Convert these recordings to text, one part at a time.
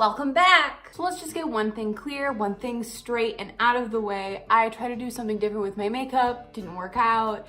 Welcome back. So let's just get one thing clear, one thing straight and out of the way. I tried to do something different with my makeup, didn't work out.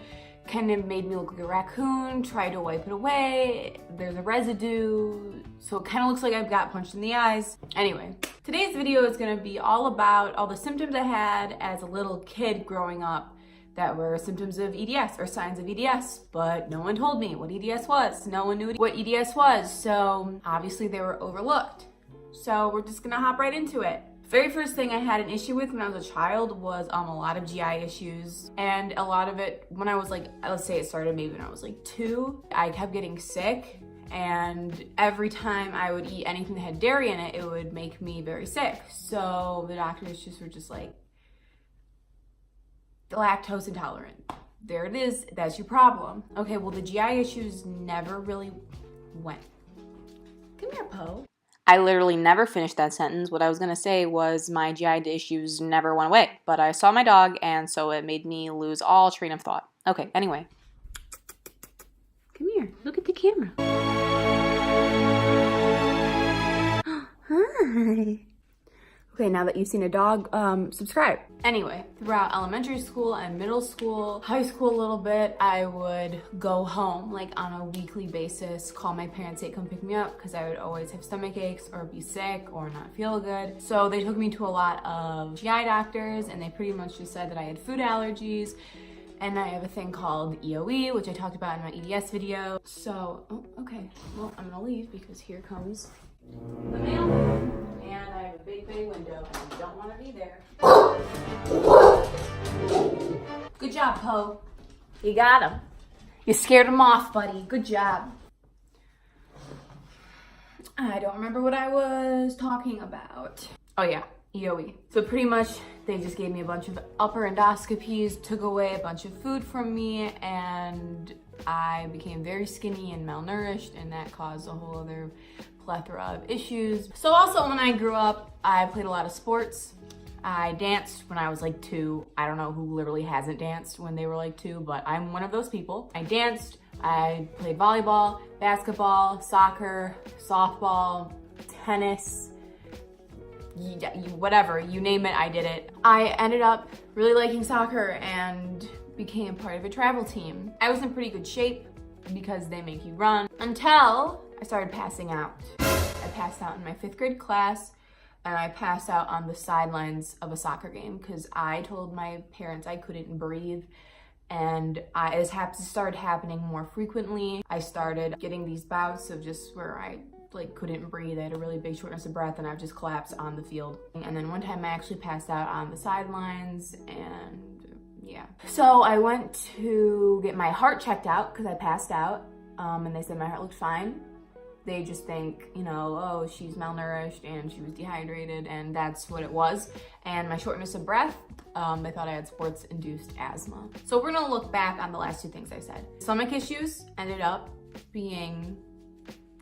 Kind of made me look like a raccoon, tried to wipe it away. There's a residue, so it kind of looks like I've got punched in the eyes. Anyway, today's video is gonna be all about all the symptoms I had as a little kid growing up that were symptoms of EDS or signs of EDS, but no one told me what EDS was. No one knew what EDS was, so obviously they were overlooked. So we're just gonna hop right into it. Very first thing I had an issue with when I was a child was a lot of GI issues, and a lot of it when I was like, let's say it started maybe when I was like 2, I kept getting sick, and every time I would eat anything that had dairy in it, it would make me very sick. So the doctors just were just like, lactose intolerant. There it is, that's your problem. Okay, well the GI issues never really went. Come here, Poe. I literally never finished that sentence. What I was gonna say was my GI issues never went away, but I saw my dog and so it made me lose all train of thought. Okay, anyway. Come here, look at the camera. Hi. Okay, now that you've seen a dog, subscribe. Anyway, throughout elementary school and middle school, high school a little bit, I would go home like on a weekly basis, call my parents, say come pick me up, because I would always have stomach aches or be sick or not feel good. So they took me to a lot of GI doctors and they pretty much just said that I had food allergies and I have a thing called EOE, which I talked about in my EDS video. So, oh, okay, well, I'm gonna leave because here comes the mail. And I have a big window and I don't want to be there. Good job, Poe. You got him. You scared him off, buddy. Good job. I don't remember what I was talking about. Oh yeah, EOE. So pretty much they just gave me a bunch of upper endoscopies, took away a bunch of food from me, and I became very skinny and malnourished, and that caused a whole other plethora of issues. So also when I grew up, I played a lot of sports. I danced when I was like 2. I don't know who literally hasn't danced when they were like 2, but I'm one of those people. I danced, I played volleyball, basketball, soccer, softball, tennis, whatever, you name it, I did it. I ended up really liking soccer and became part of a travel team. I was in pretty good shape because they make you run until I started passing out. I passed out in my 5th grade class and I passed out on the sidelines of a soccer game because I told my parents I couldn't breathe, and it started happening more frequently. I started getting these bouts of just where I like couldn't breathe. I had a really big shortness of breath and I would just collapse on the field. And then one time I actually passed out on the sidelines, and yeah. So I went to get my heart checked out because I passed out, and they said my heart looked fine. They just think, you know, oh, she's malnourished and she was dehydrated, and that's what it was. And my shortness of breath, they thought I had sports-induced asthma. So we're gonna look back on the last 2 things I said. Stomach issues ended up being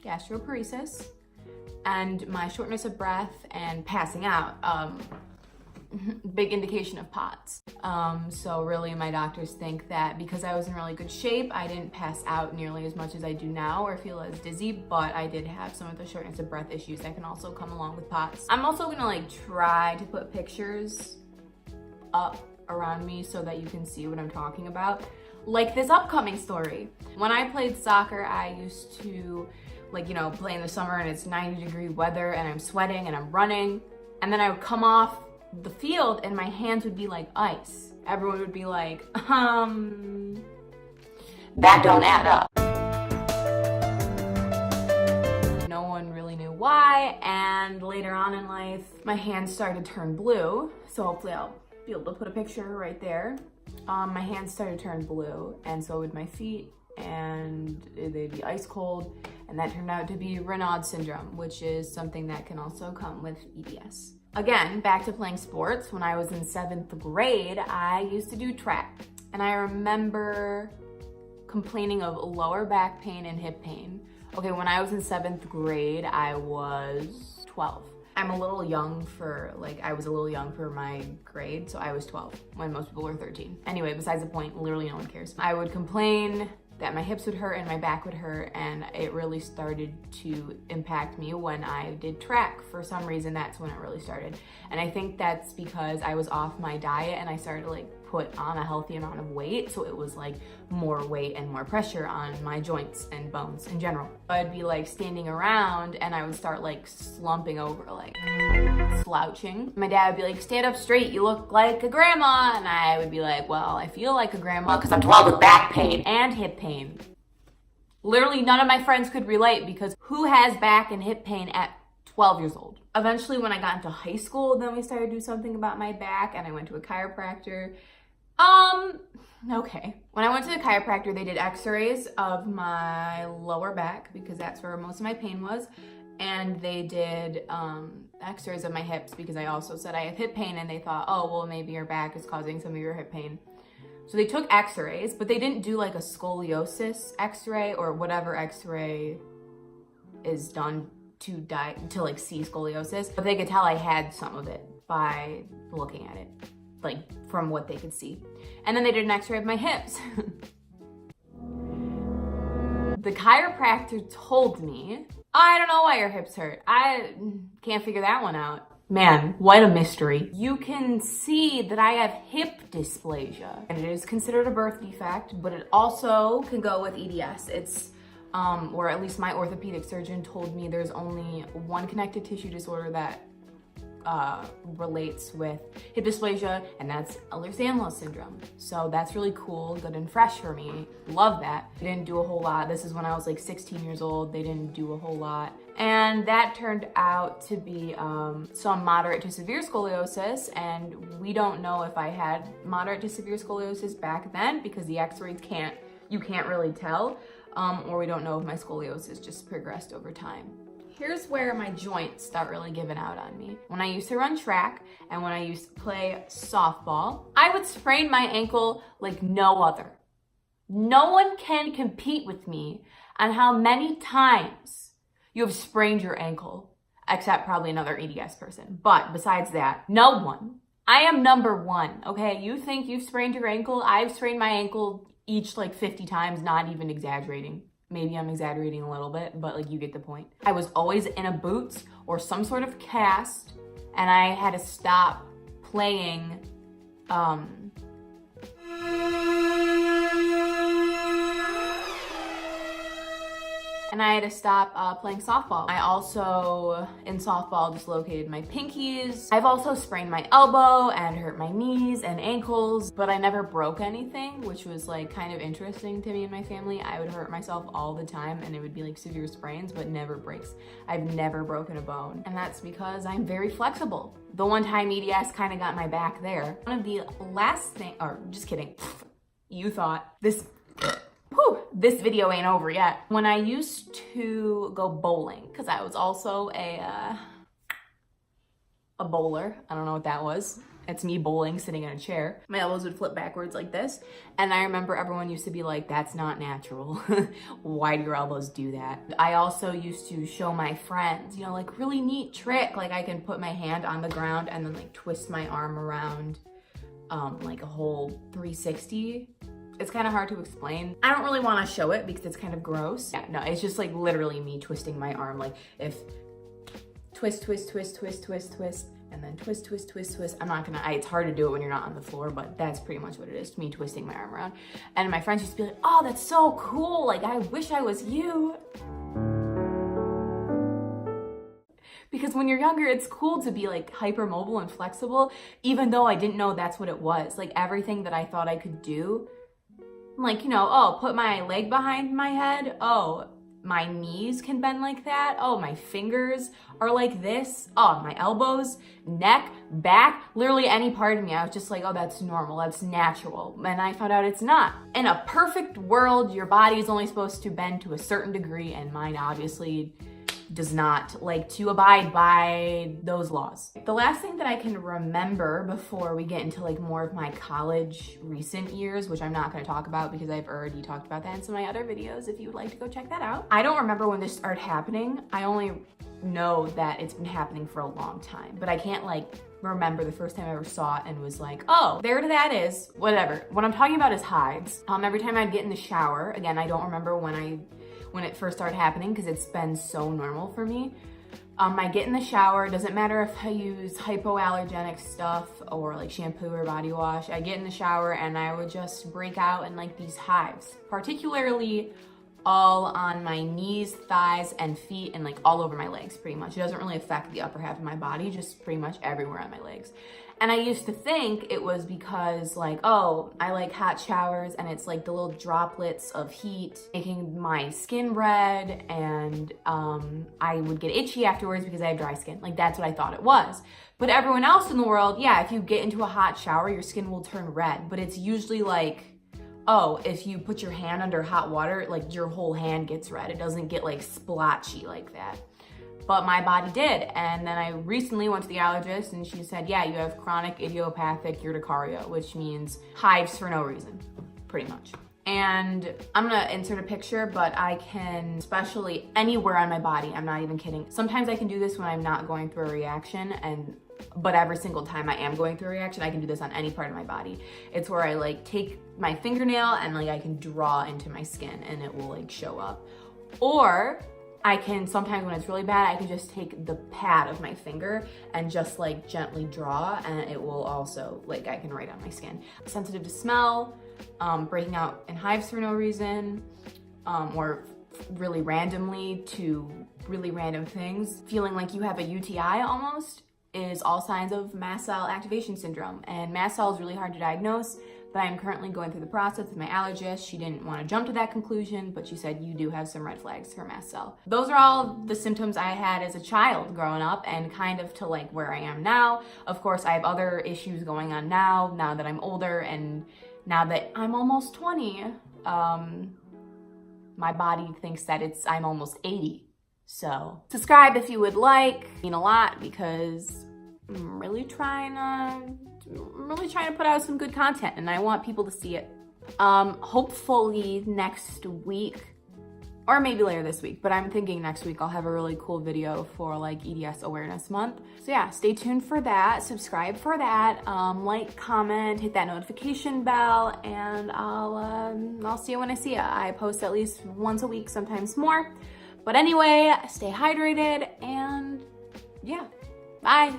gastroparesis, and my shortness of breath and passing out, big indication of POTS. So really my doctors think that because I was in really good shape, I didn't pass out nearly as much as I do now or feel as dizzy, but I did have some of the shortness of breath issues that can also come along with POTS. I'm also gonna like try to put pictures up around me so that you can see what I'm talking about. Like this upcoming story. When I played soccer, I used to like, you know, play in the summer and it's 90-degree weather and I'm sweating and I'm running, and then I would come off the field and my hands would be like ice. Everyone would be like, that don't add up. No one really knew why, and later on in life, my hands started to turn blue. So hopefully I'll be able to put a picture right there. My hands started to turn blue, and so would my feet, and they'd be ice cold, and that turned out to be Raynaud syndrome, which is something that can also come with EDS. Again, back to playing sports. When I was in 7th grade, I used to do track, and I remember complaining of lower back pain and hip pain. Okay, when I was in 7th grade, I was 12. I'm a little young for, I was a little young for my grade, so I was 12 when most people were 13. Anyway, besides the point, literally no one cares. I would complain that my hips would hurt and my back would hurt, and it really started to impact me when I did track. For some reason, that's when it really started. And I think that's because I was off my diet and I started to like put on a healthy amount of weight, so it was like more weight and more pressure on my joints and bones in general. I'd be like standing around and I would start like slumping over, like slouching. My dad would be like, stand up straight, you look like a grandma. And I would be like, well, I feel like a grandma because I'm 12 with back pain and hip pain. Literally none of my friends could relate, because who has back and hip pain at 12 years old? Eventually when I got into high school, then we started to do something about my back, and I went to a chiropractor. Okay. When I went to the chiropractor, they did x-rays of my lower back because that's where most of my pain was. And they did x-rays of my hips because I also said I have hip pain, and they thought, oh, well, maybe your back is causing some of your hip pain. So they took x-rays, but they didn't do like a scoliosis x-ray or whatever x-ray is done to like see scoliosis. But they could tell I had some of it by looking at it, like from what they could see. And then they did an x-ray of my hips. The chiropractor told me, I don't know why your hips hurt. I can't figure that one out. Man, what a mystery. You can see that I have hip dysplasia, and it is considered a birth defect, but it also can go with EDS. It's, or at least my orthopedic surgeon told me there's only one connective tissue disorder that relates with hip dysplasia, and that's Ehlers-Danlos syndrome. So that's really cool, good and fresh for me. Love that. They didn't do a whole lot. This is when I was like 16 years old. They didn't do a whole lot. And that turned out to be some moderate to severe scoliosis, and we don't know if I had moderate to severe scoliosis back then because the x-rays you can't really tell, or we don't know if my scoliosis just progressed over time. Here's where my joints start really giving out on me. When I used to run track and when I used to play softball, I would sprain my ankle like no other. No one can compete with me on how many times you have sprained your ankle, except probably another EDS person. But besides that, no one. I am number one, okay? You think you've sprained your ankle? I've sprained my ankle each like 50 times, not even exaggerating. Maybe I'm exaggerating a little bit, but like you get the point. I was always in a boot or some sort of cast, and I had to stop playing playing softball. I also, in softball, dislocated my pinkies. I've also sprained my elbow and hurt my knees and ankles, but I never broke anything, which was like kind of interesting to me and my family. I would hurt myself all the time, and it would be like severe sprains, but never breaks. I've never broken a bone, and that's because I'm very flexible. The one time EDS kind of got my back there. One of the last thing, or just kidding, you thought this video ain't over yet. When I used to go bowling, because I was also a bowler. I don't know what that was. It's me bowling, sitting in a chair. My elbows would flip backwards like this. And I remember everyone used to be like, that's not natural. Why do your elbows do that? I also used to show my friends, you know, like really neat trick. Like I can put my hand on the ground and then like twist my arm around like a whole 360. It's kind of hard to explain. I don't really want to show it because it's kind of gross. Yeah, no, it's just like literally me twisting my arm. Like if twist, twist, twist, twist, twist, twist, and then twist, twist, twist, twist. I'm not gonna, it's hard to do it when you're not on the floor, but that's pretty much what it is, me twisting my arm around. And my friends used to be like, oh, that's so cool. Like, I wish I was you. Because when you're younger, it's cool to be like hypermobile and flexible, even though I didn't know that's what it was. Like everything that I thought I could do, like, you know, oh, put my leg behind my head. Oh, my knees can bend like that. Oh, my fingers are like this. Oh, my elbows, neck, back, literally any part of me. I was just like, oh, that's normal, that's natural. And I found out it's not. In a perfect world, your body is only supposed to bend to a certain degree, and mine obviously does not like to abide by those laws. The last thing that I can remember before we get into like more of my college recent years, which I'm not gonna talk about because I've already talked about that in some of my other videos if you would like to go check that out. I don't remember when this started happening. I only know that it's been happening for a long time, but I can't like remember the first time I ever saw it and was like, oh, there that is, whatever. What I'm talking about is hives. Every time I'd get in the shower, again, I don't remember when it first started happening because it's been so normal for me. I get in the shower, it doesn't matter if I use hypoallergenic stuff or like shampoo or body wash. I get in the shower and I would just break out in like these hives, particularly all on my knees, thighs, and feet, and like all over my legs pretty much. It doesn't really affect the upper half of my body, just pretty much everywhere on my legs. And I used to think it was because like, oh, I like hot showers and it's like the little droplets of heat making my skin red, and I would get itchy afterwards because I have dry skin. Like that's what I thought it was. But everyone else in the world, yeah, if you get into a hot shower, your skin will turn red, but it's usually like, oh, if you put your hand under hot water, like your whole hand gets red. It doesn't get like splotchy like that. But my body did. And then I recently went to the allergist and she said, yeah, you have chronic idiopathic urticaria, which means hives for no reason, pretty much. And I'm gonna insert a picture, but I can, especially anywhere on my body, I'm not even kidding. Sometimes I can do this when I'm not going through a reaction, but every single time I am going through a reaction, I can do this on any part of my body. It's where I like take my fingernail and like I can draw into my skin and it will like show up. Or I can, sometimes when it's really bad, I can just take the pad of my finger and just like gently draw, and it will also, like I can write on my skin. Sensitive to smell, breaking out in hives for no reason, or really randomly to really random things. Feeling like you have a UTI almost is all signs of mast cell activation syndrome. And mast cell is really hard to diagnose, but I'm currently going through the process with my allergist. She didn't want to jump to that conclusion, but she said you do have some red flags for mast cell. Those are all the symptoms I had as a child growing up and kind of to like where I am now. Of course, I have other issues going on now that I'm older and now that I'm almost 20. My body thinks that I'm almost 80. So subscribe if you would like. It means a lot because I'm really trying to put out some good content and I want people to see it. Hopefully next week, or maybe later this week, but I'm thinking next week I'll have a really cool video for like EDS Awareness Month. So yeah, stay tuned for that, subscribe for that, like, comment, hit that notification bell, and I'll see you when I see you. I post at least once a week, sometimes more. But anyway, stay hydrated and yeah, bye.